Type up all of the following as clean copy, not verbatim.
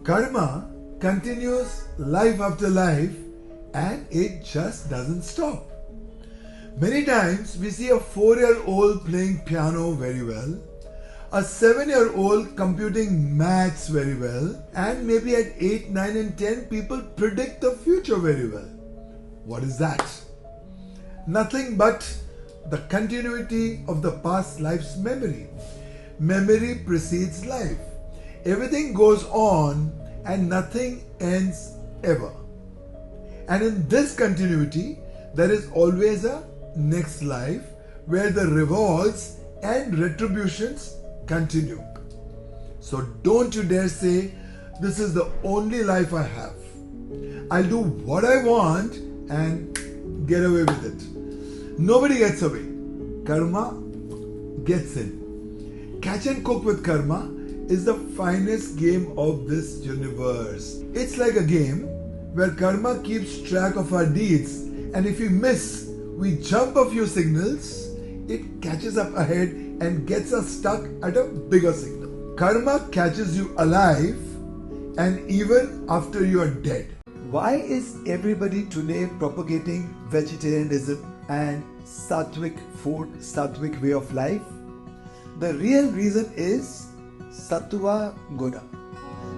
Karma continues life after life and it just doesn't stop. Many times we see a 4-year-old playing piano very well, a 7-year-old computing maths very well, and maybe at 8, 9 and 10 people predict the future very well. What is that? Nothing but the continuity of the past life's memory. Memory precedes life. Everything goes on and nothing ends ever. And in this continuity, there is always a next life where the rewards and retributions continue. So don't you dare say, this is the only life I have. I'll do what I want and get away with it. Nobody gets away. Karma gets in. Catch and cook with karma is the finest game of this universe. It's like a game where karma keeps track of our deeds, and if we miss, we jump a few signals, it catches up ahead and gets us stuck at a bigger signal. Karma catches you alive and even after you are dead. Why is everybody today propagating vegetarianism and sattvic food, sattvic way of life? The real reason is Sattva Guna.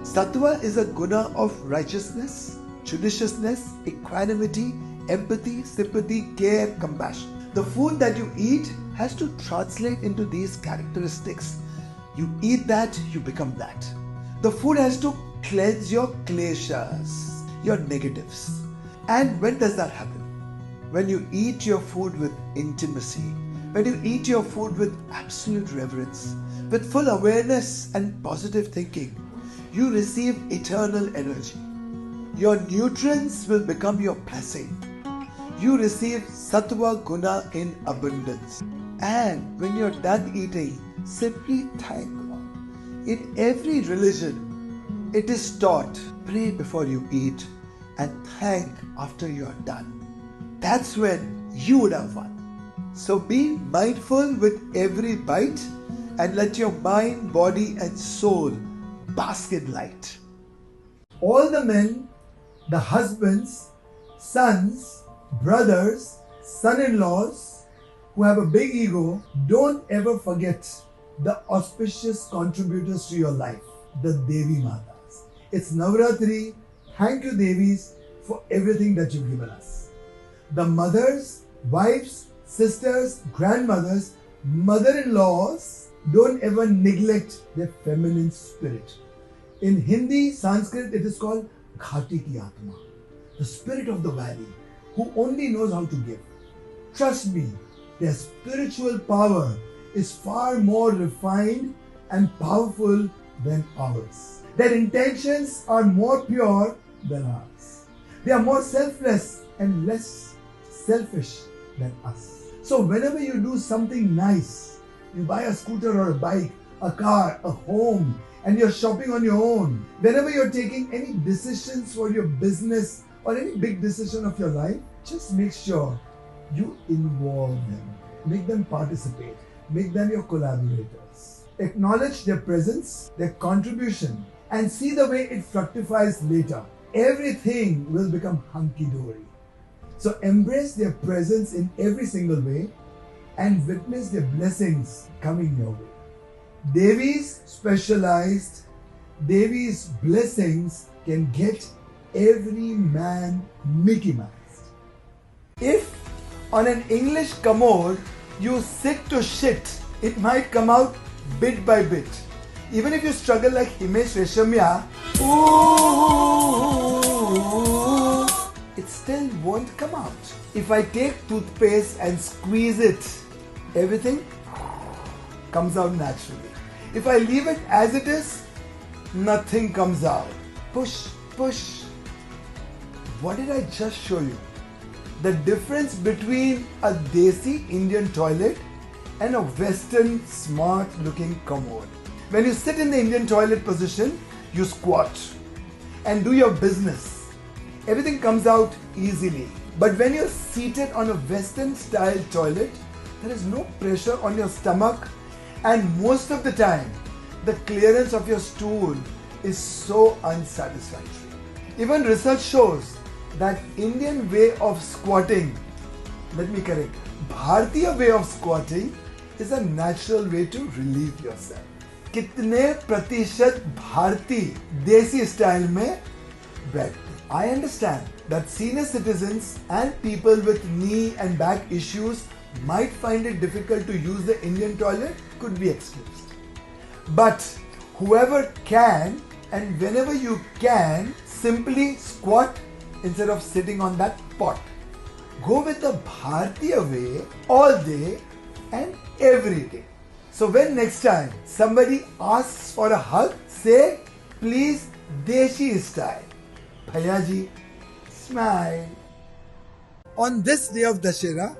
Sattva is a guna of righteousness, judiciousness, equanimity, empathy, sympathy, care, compassion. The food that you eat has to translate into these characteristics. You eat that, you become that. The food has to cleanse your kleshas, your negatives. And when does that happen? When you eat your food with intimacy, when you eat your food with absolute reverence, with full awareness and positive thinking, you receive eternal energy. Your nutrients will become your blessing. You receive Sattva Guna in abundance. And when you're done eating, simply thank God. In every religion, it is taught, pray before you eat and thank after you're done. That's when you would have won. So be mindful with every bite and let your mind, body and soul bask in light. All the men, the husbands, sons, brothers, son-in-laws who have a big ego, don't ever forget the auspicious contributors to your life, the Devi Matas. It's Navratri. Thank you, Devis, for everything that you've given us. The mothers, wives, sisters, grandmothers, mother-in-laws, don't ever neglect their feminine spirit. In Hindi, Sanskrit, it is called Ghati ki Atma, the spirit of the valley, who only knows how to give. Trust me, their spiritual power is far more refined and powerful than ours. Their intentions are more pure than ours. They are more selfless and less selfish than us. So whenever you do something nice, you buy a scooter or a bike, a car, a home, and you're shopping on your own. Whenever you're taking any decisions for your business or any big decision of your life, just make sure you involve them. Make them participate. Make them your collaborators. Acknowledge their presence, their contribution, and see the way it fructifies later. Everything will become hunky-dory. So embrace their presence in every single way and witness their blessings coming your way. Devi's specialized, Devi's blessings can get every man Mickey Mouse. If on an English commode you sit to shit, it might come out bit by bit. Even if you struggle like Himesh Reshamya, it still won't come out. If I take toothpaste and squeeze it, everything comes out naturally. If I leave it as it is, nothing comes out. Push, push. What did I just show you? The difference between a desi Indian toilet and a Western smart looking commode. When you sit in the Indian toilet position, you squat and do your business. Everything comes out easily. But when you're seated on a Western style toilet, there is no pressure on your stomach, and most of the time, the clearance of your stool is so unsatisfactory. Even research shows that Indian way of squatting, let me correct, Bharatiya way of squatting is a natural way to relieve yourself. कितने प्रतिशत भारतीय देसी style में बैठते? I understand that senior citizens and people with knee and back issues might find it difficult to use the Indian toilet, could be excused. But whoever can and whenever you can, simply squat instead of sitting on that pot. Go with the Bharatiya way all day and every day. So when next time somebody asks for a hug, say, please Deshi style. Bhayaji, smile. On this day of Dashera,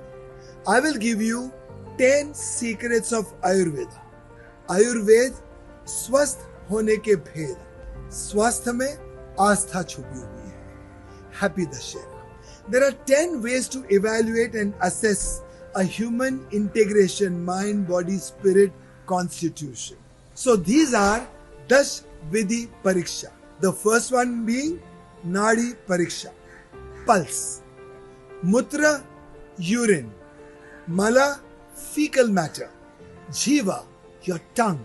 I will give you 10 secrets of Ayurveda. Ayurveda, स्वस्थ होने के भेद. स्वास्थ्य में आस्था छुपी हुई है. Happy Dashera. There are 10 ways to evaluate and assess a human integration, mind, body, spirit, constitution. So these are Dash Vidhi Pariksha. The first one being Nadi Pariksha, pulse. Mutra, urine. Mala, fecal matter. Jiva, your tongue.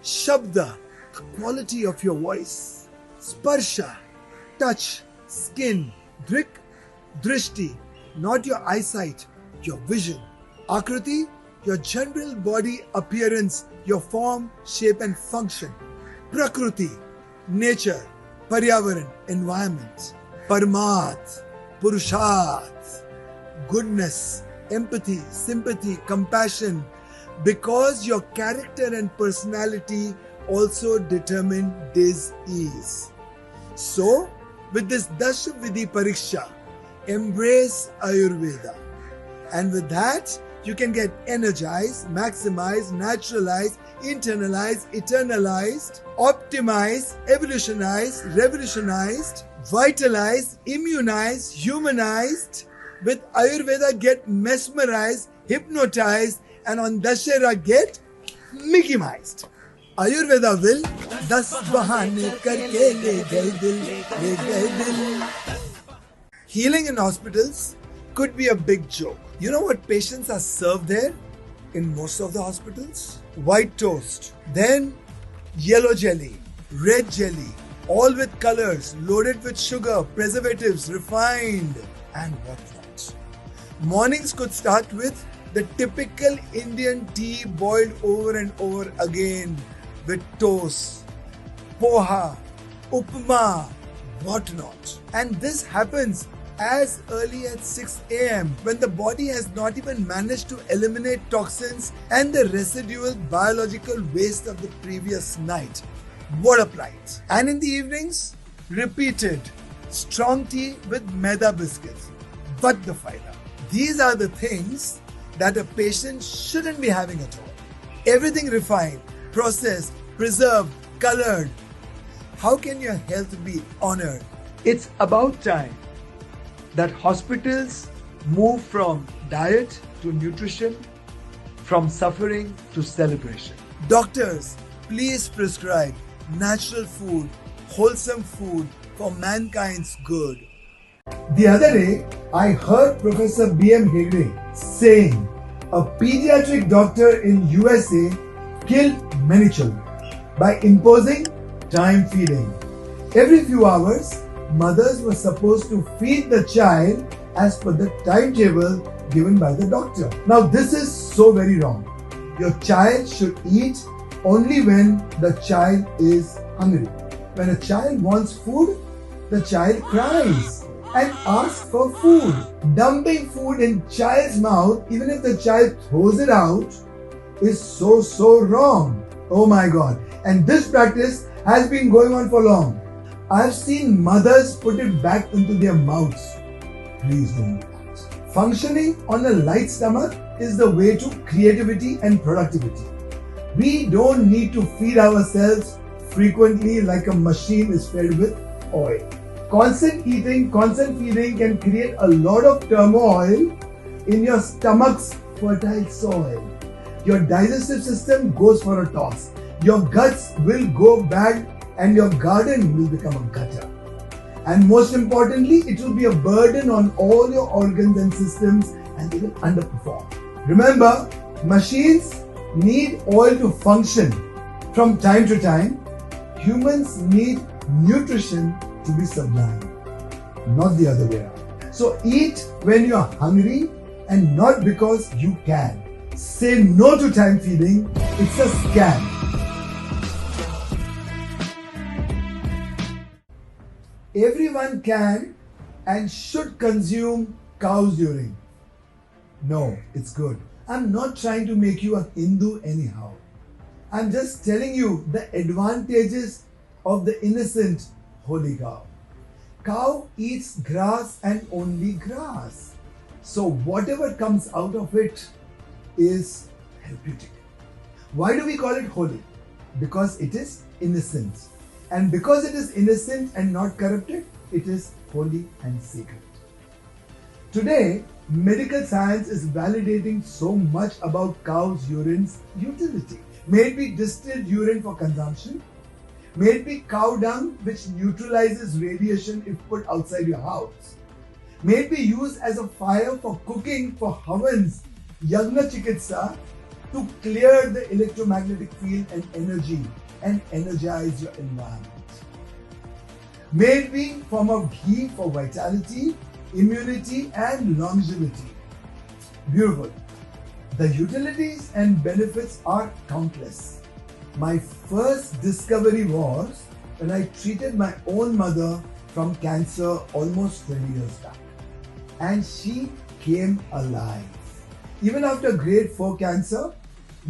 Shabda, the quality of your voice. Sparsha, touch, skin. Drik, drishti, not your eyesight, your vision. Akriti, your general body appearance, your form, shape and function. Prakriti, nature, paryavaran, environment. Parmat, purusharth, goodness, empathy, sympathy, compassion. Because your character and personality also determine dis-ease. So, with this Dasha Vidhi Pariksha, embrace Ayurveda. And with that, you can get energized, maximized, naturalized, internalized, eternalized, optimized, evolutionized, revolutionized, vitalized, immunized, humanized. With Ayurveda, get mesmerized, hypnotized, and on Dashera get Mickey-mized. Ayurveda will 10 bahane karke le gaye dil. Healing in hospitals could be a big joke. You know what patients are served there in most of the hospitals? White toast, then yellow jelly, red jelly, all with colors, loaded with sugar, preservatives, refined, and whatnot. Mornings could start with the typical Indian tea boiled over and over again with toast, poha, upma, whatnot. And this happens as early as 6 a.m. when the body has not even managed to eliminate toxins and the residual biological waste of the previous night. What a plight. And in the evenings, repeated strong tea with maida biscuits. But the faida. These are the things that a patient shouldn't be having at all. Everything refined, processed, preserved, colored. How can your health be honored? It's about time that hospitals move from diet to nutrition, from suffering to celebration. Doctors, please prescribe natural food, wholesome food for mankind's good. The other day, I heard Professor B.M. Hegde saying a pediatric doctor in USA killed many children by imposing time feeding. Every few hours, mothers were supposed to feed the child as per the timetable given by the doctor. Now this is so very wrong. Your child should eat only when the child is hungry. When a child wants food, the child cries and asks for food. Dumping food in child's mouth, even if the child throws it out, is so wrong. Oh my God. And this practice has been going on for long. I have seen mothers put it back into their mouths. Please don't do that. Functioning on a light stomach is the way to creativity and productivity. We don't need to feed ourselves frequently like a machine is fed with oil. Constant eating, constant feeding can create a lot of turmoil in your stomach's fertile soil. Your digestive system goes for a toss. Your guts will go bad and your garden will become a gutter. And most importantly, it will be a burden on all your organs and systems and they will underperform. Remember, machines need oil to function. From time to time, humans need nutrition to be sublime, not the other way around. So eat when you are hungry and not because you can. Say no to time feeding, it's a scam. Everyone can and should consume cow's urine. No, it's good. I'm not trying to make you a Hindu anyhow. I'm just telling you the advantages of the innocent holy cow. Cow eats grass and only grass. So whatever comes out of it is therapeutic. Why do we call it holy? Because it is innocent. And because it is innocent and not corrupted, it is holy and sacred. Today, medical science is validating so much about cow's urine's utility. May it be distilled urine for consumption, may it be cow dung which neutralizes radiation if put outside your house, may it be used as a fire for cooking for havans, yagna chikitsa, to clear the electromagnetic field and energy and energize your environment. May it be form of ghee for vitality, immunity and longevity. Beautiful. The utilities and benefits are countless. My first discovery was when I treated my own mother from cancer almost 20 years back. And she came alive. Even after grade 4 cancer,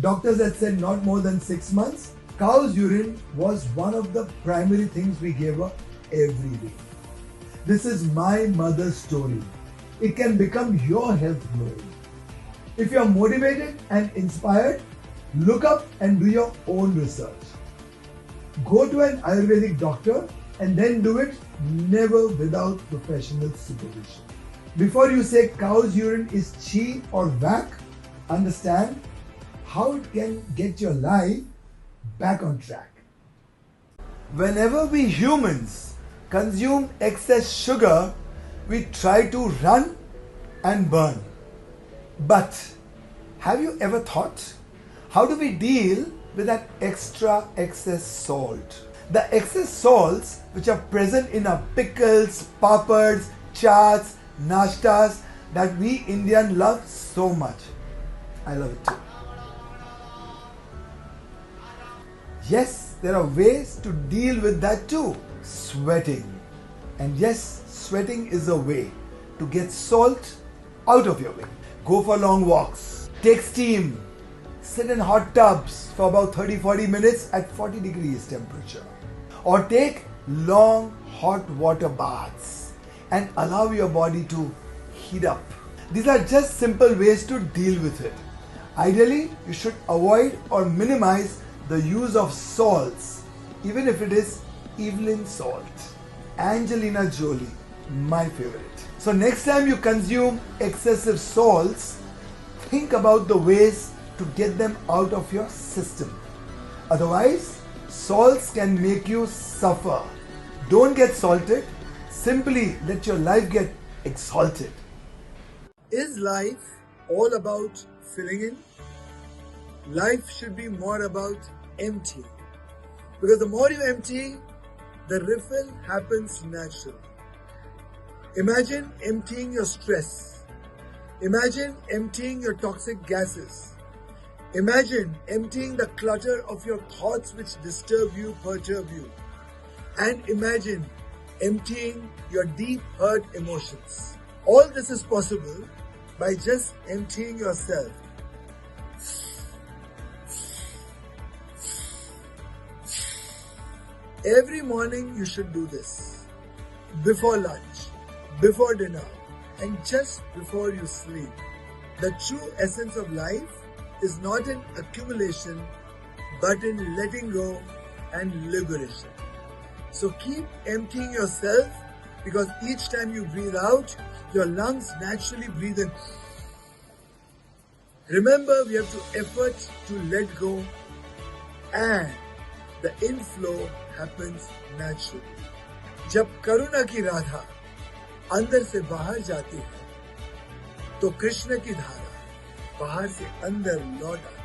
doctors had said not more than 6 months, cow's urine was one of the primary things we gave her every day. This is my mother's story. It can become your health glory. If you are motivated and inspired, look up and do your own research. Go to an Ayurvedic doctor and then do it never without professional supervision. Before you say cow's urine is chi or whack, understand how it can get your life back on track. Whenever we humans consume excess sugar, we try to run and burn. But have you ever thought, how do we deal with that excess salt? The excess salts which are present in our pickles, papads, chaats, nashtas that we Indians love so much. I love it too. Yes, there are ways to deal with that too. Sweating. And yes, sweating is a way to get salt out of your way. Go for long walks. Take steam. Sit in hot tubs for about 30-40 minutes at 40 degrees temperature. Or take long hot water baths and allow your body to heat up. These are just simple ways to deal with it. Ideally, you should avoid or minimize the use of salts, even if it is Evelyn salt. Angelina Jolie, my favorite. So next time you consume excessive salts, think about the ways to get them out of your system. Otherwise, salts can make you suffer. Don't get salted, simply let your life get exalted. Is life all about filling in? Life should be more about emptying. Because the more you empty, the refill happens naturally. Imagine emptying your stress. Imagine emptying your toxic gases. Imagine emptying the clutter of your thoughts which disturb you, perturb you. And imagine emptying your deep hurt emotions. All this is possible by just emptying yourself. Every morning you should do this. Before lunch, before dinner, and just before you sleep. The true essence of life is not in accumulation, but in letting go and liberation. So keep emptying yourself, because each time you breathe out, your lungs naturally breathe in. Remember, we have to effort to let go, and the inflow happens naturally. जब करुणा की राधा अंदर से बाहर जाती है तो कृष्ण की धारा बाहर से अंदर लौट आती है.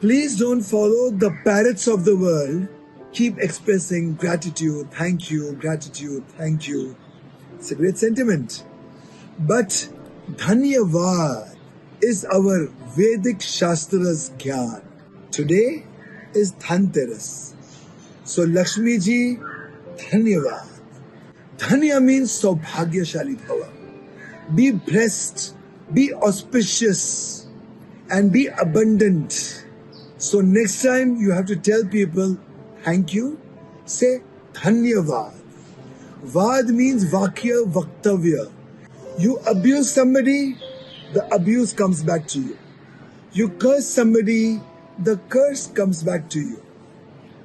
Please don't follow the parrots of the world. Keep expressing gratitude, thank you, gratitude, thank you. It's a great sentiment. But Dhanyavad is our Vedic Shastra's Gyan. Today is Dhanteras. So Lakshmi ji, Dhanyavad. Dhanya means Saubhagyashali Bhava. Be blessed, be auspicious, and be abundant. So next time you have to tell people thank you, say Dhanyavad. Vad means Vakya Vaktavya. You abuse somebody, the abuse comes back to you. You curse somebody, the curse comes back to you.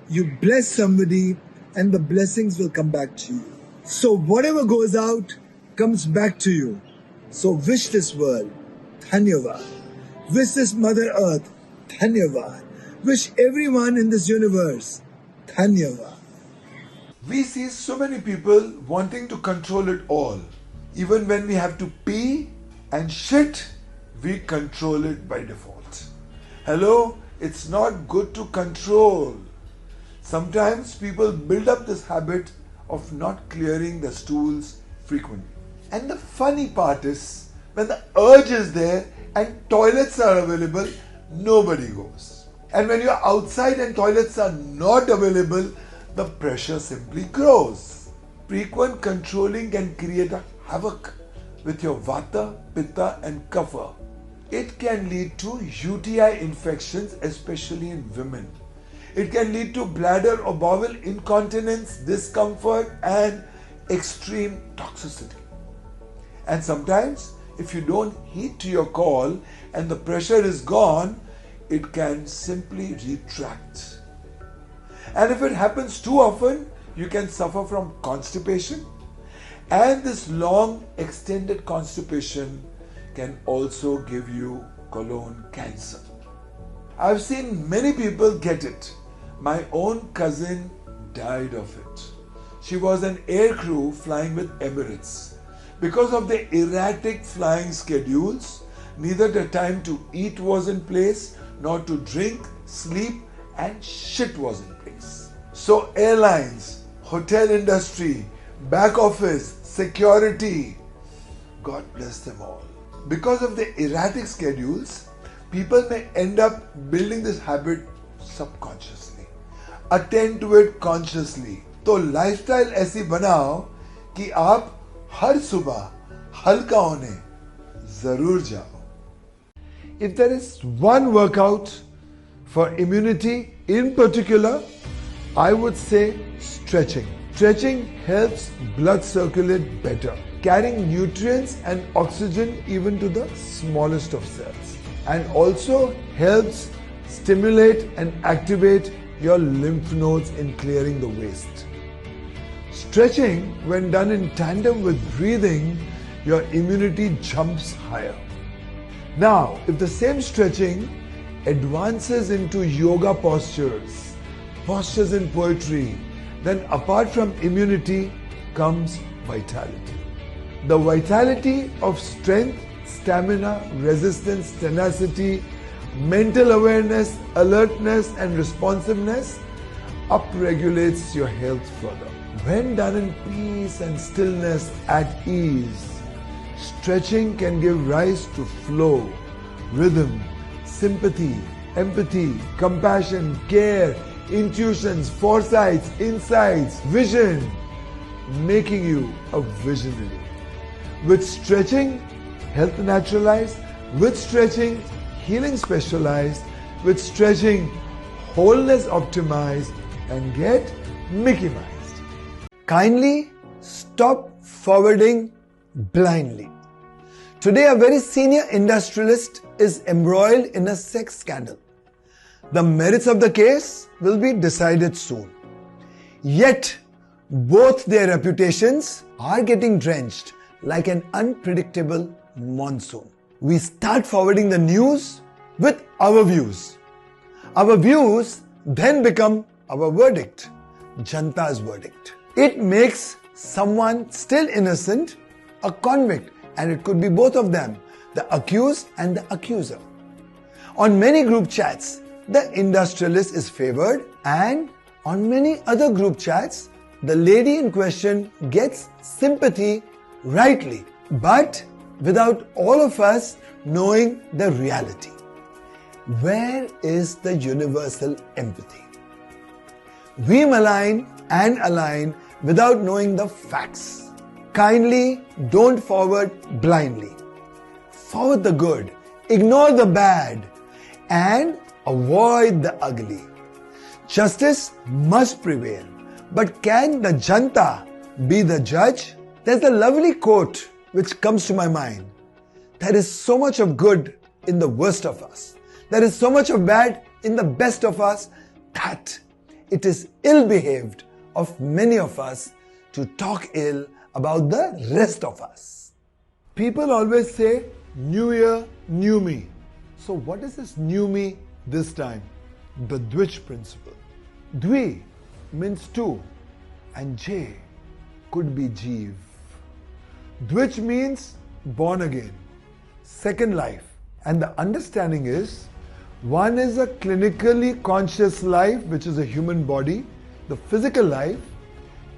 You bless somebody and the blessings will come back to you. So whatever goes out comes back to you. So wish this world Dhanyavad. Wish this Mother Earth Dhanyavad. Wish everyone in this universe Dhanyavad. We see so many people wanting to control it all. Even when we have to pee and shit, we control it by default. Hello, it's not good to control. Sometimes people build up this habit of not clearing the stools frequently. And the funny part is, when the urge is there and toilets are available, nobody goes. And when you're outside and toilets are not available, the pressure simply grows. Frequent controlling can create a havoc with your Vata, Pitta and Kapha. It can lead to UTI infections, especially in women. It can lead to bladder or bowel incontinence, discomfort and extreme toxicity. And sometimes, if you don't heed to your call and the pressure is gone, it can simply retract. And if it happens too often, you can suffer from constipation. And this long extended constipation can also give you colon cancer. I've seen many people get it. My own cousin died of it. She was an air crew flying with Emirates. Because of the erratic flying schedules, neither the time to eat was in place, nor to drink, sleep, and shit was in place. So airlines, hotel industry, back office, security, God bless them all. Because of the erratic schedules, people may end up building this habit subconsciously. Attend to it consciously. तो lifestyle ऐसी बनाओ कि आप हर सुबह हल्का होने जरूर जाओ. If there is one workout for immunity in particular, I would say stretching. Stretching helps blood circulate better, carrying nutrients and oxygen even to the smallest of cells, and also helps stimulate and activate your lymph nodes in clearing the waste. Stretching, when done in tandem with breathing, your immunity jumps higher. Now, if the same stretching advances into yoga postures, postures in poetry, then apart from immunity comes vitality. The vitality of strength, stamina, resistance, tenacity, mental awareness, alertness and responsiveness upregulates your health further. When done in peace and stillness at ease, stretching can give rise to flow, rhythm, sympathy, empathy, compassion, care, intuitions, foresights, insights, vision, making you a visionary. With stretching, health naturalized. With stretching, healing specialized. With stretching, wholeness optimized, and get Mickey-ized. Kindly stop forwarding blindly. Today, a very senior industrialist is embroiled in a sex scandal. The merits of the case will be decided soon. Yet, Both their reputations are getting drenched like an unpredictable monsoon. We start forwarding the news with our views. Our views then become our verdict, Janta's verdict. It makes someone still innocent a convict, and it could be both of them, the accused and the accuser. On many group chats, the industrialist is favored, and on many other group chats, the lady in question gets sympathy rightly, but without all of us knowing the reality. Where is the universal empathy? We malign and align without knowing the facts. Kindly don't forward blindly. Forward the good, ignore the bad, and avoid the ugly. Justice must prevail. But can the Janta be the judge? There's a lovely quote which comes to my mind. There is so much of good in the worst of us. There is so much of bad in the best of us that it is ill-behaved of many of us to talk ill about the rest of us. People always say, New Year, new me. So what is this new me this time? The Dwich principle. Dvi means two, and J could be Jeev. Dwich means born again, second life. And the understanding is, one is a clinically conscious life, which is a human body, the physical life,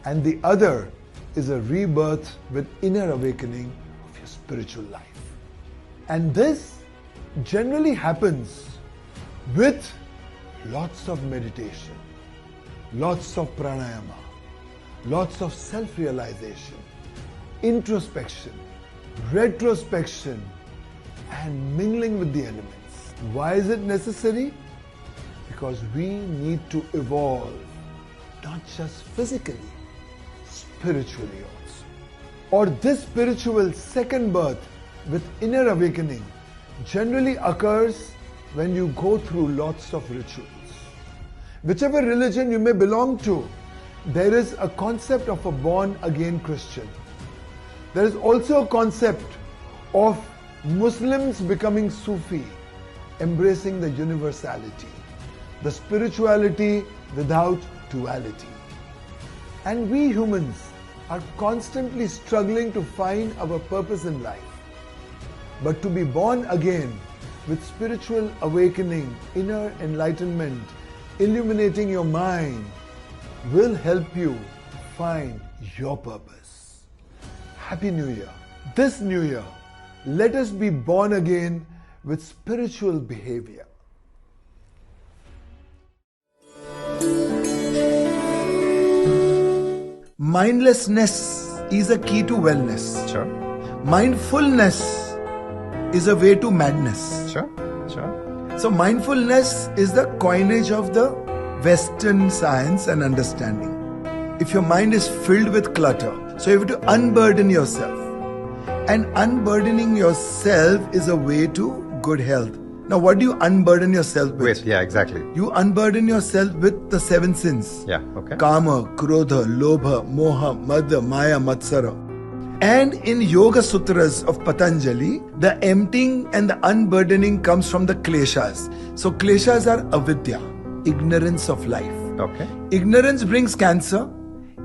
and the other is a rebirth with inner awakening of your spiritual life. And this generally happens with lots of meditation, lots of pranayama, lots of self-realization, introspection, retrospection, and mingling with the elements. Why is it necessary? Because we need to evolve, not just physically, spiritually also. Or this spiritual second birth with inner awakening generally occurs when you go through lots of rituals. Whichever religion you may belong to, there is a concept of a born-again Christian. There is also a concept of Muslims becoming Sufi, embracing the universality, the spirituality without duality. And we humans are constantly struggling to find our purpose in life. But to be born again with spiritual awakening, inner enlightenment, illuminating your mind will help you find your purpose. Happy New Year. This New Year, let us be born again with spiritual behavior. Mindlessness is a key to wellness. Sure. Mindfulness is a way to madness. Sure. Sure. So mindfulness is the coinage of the Western science and understanding. If your mind is filled with clutter, so you have to unburden yourself. And unburdening yourself is a way to good health. Now what do you unburden yourself with? Yeah, exactly. You unburden yourself with the 7 sins. Yeah, okay. Kama, Krodha, Lobha, Moha, Madha, Maya, Matsara. And in Yoga Sutras of Patanjali, the emptying and the unburdening comes from the kleshas. So kleshas are avidya, ignorance of life. Okay. Ignorance brings cancer,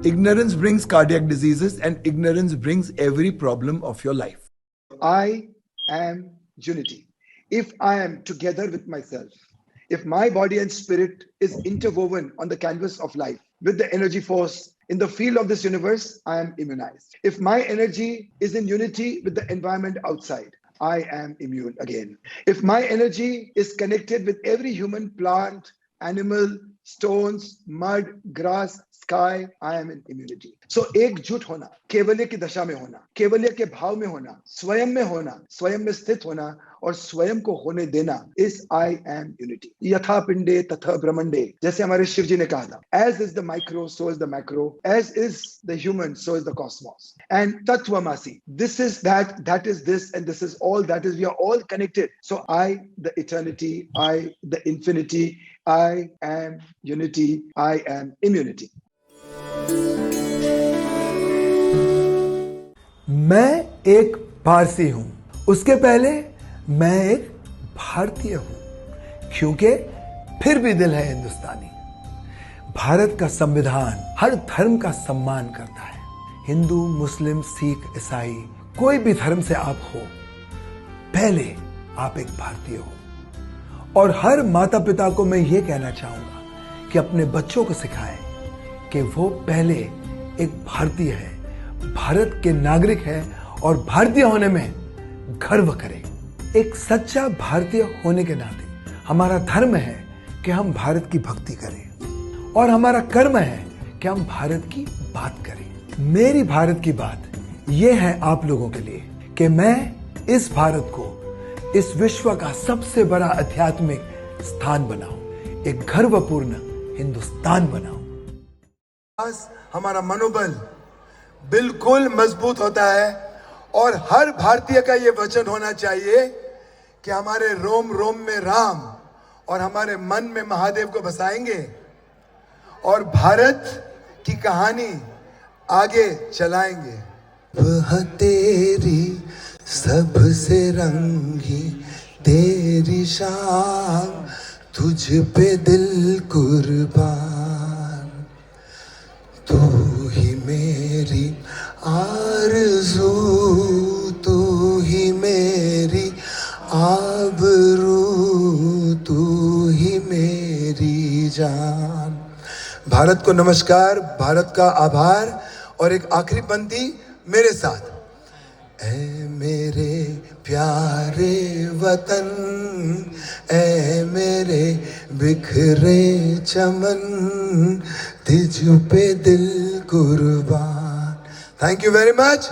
ignorance brings cardiac diseases, and ignorance brings every problem of your life. I am unity. If I am together with myself, if my body and spirit is interwoven on the canvas of life with the energy force in the field of this universe, I am immunized. If my energy is in unity with the environment outside, I am immune again. If my energy is connected with every human, plant, animal, stones, mud, grass, sky, I am in immunity. So एकजुट होना, केवल्य की दशा में होना, केवल्य के भाव में होना, स्वयं में होना, स्वयं में स्थित होना और स्वयं को होने देना is I am unity. यथा पिंडे तथा ब्रह्मंडे, जैसे हमारे शिव जी ने कहा था, as is the micro, so is the macro, as is the human, so is the cosmos. And tattvamasi, this is that, that is this, and this is all, that is, we are all connected. So I, the eternity, I, the infinity, I am unity, I am immunity. मैं एक पारसी हूं, उसके पहले मैं एक भारतीय हूं, क्योंकि फिर भी दिल है हिंदुस्तानी। भारत का संविधान हर धर्म का सम्मान करता है। हिंदू, मुस्लिम, सिख, ईसाई, कोई भी धर्म से आप हो, पहले आप एक भारतीय हो। और हर माता पिता को मैं ये कहना चाहूंगा कि अपने बच्चों को सिखाएं कि वो पहले एक भारतीय है, भारत के नागरिक है और भारतीय होने में गर्व करें। एक सच्चा भारतीय होने के नाते हमारा धर्म है कि हम भारत की भक्ति करें और हमारा कर्म है कि हम भारत की बात करें। मेरी भारत की बात यह है आप लोगों के लिए कि मैं इस भारत को इस विश्व का सबसे बड़ा आध्यात्मिक स्थान बनाऊं, एक गर्वपूर्ण हिंदुस्तान बनाऊं। हमारा मनोबल बिल्कुल मजबूत होता है और हर भारतीय का यह वचन होना चाहिए कि हमारे रोम रोम में राम और हमारे मन में महादेव को बसाएंगे और भारत की कहानी आगे चलाएंगे। वह तेरी सबसे रंगी तेरी शान, तुझ पे दिल कुर्बान, तू ही मेरी आरज़ू, तू ही मेरी आबरू, तू ही मेरी जान। भारत को नमस्कार, भारत का आभार। और एक आखिरी पंक्ति मेरे साथ। ऐ मेरे प्यारे वतन, ऐ मेरे बिखरे चमन, तुझ पे दिल कुर्बान। Thank you very much.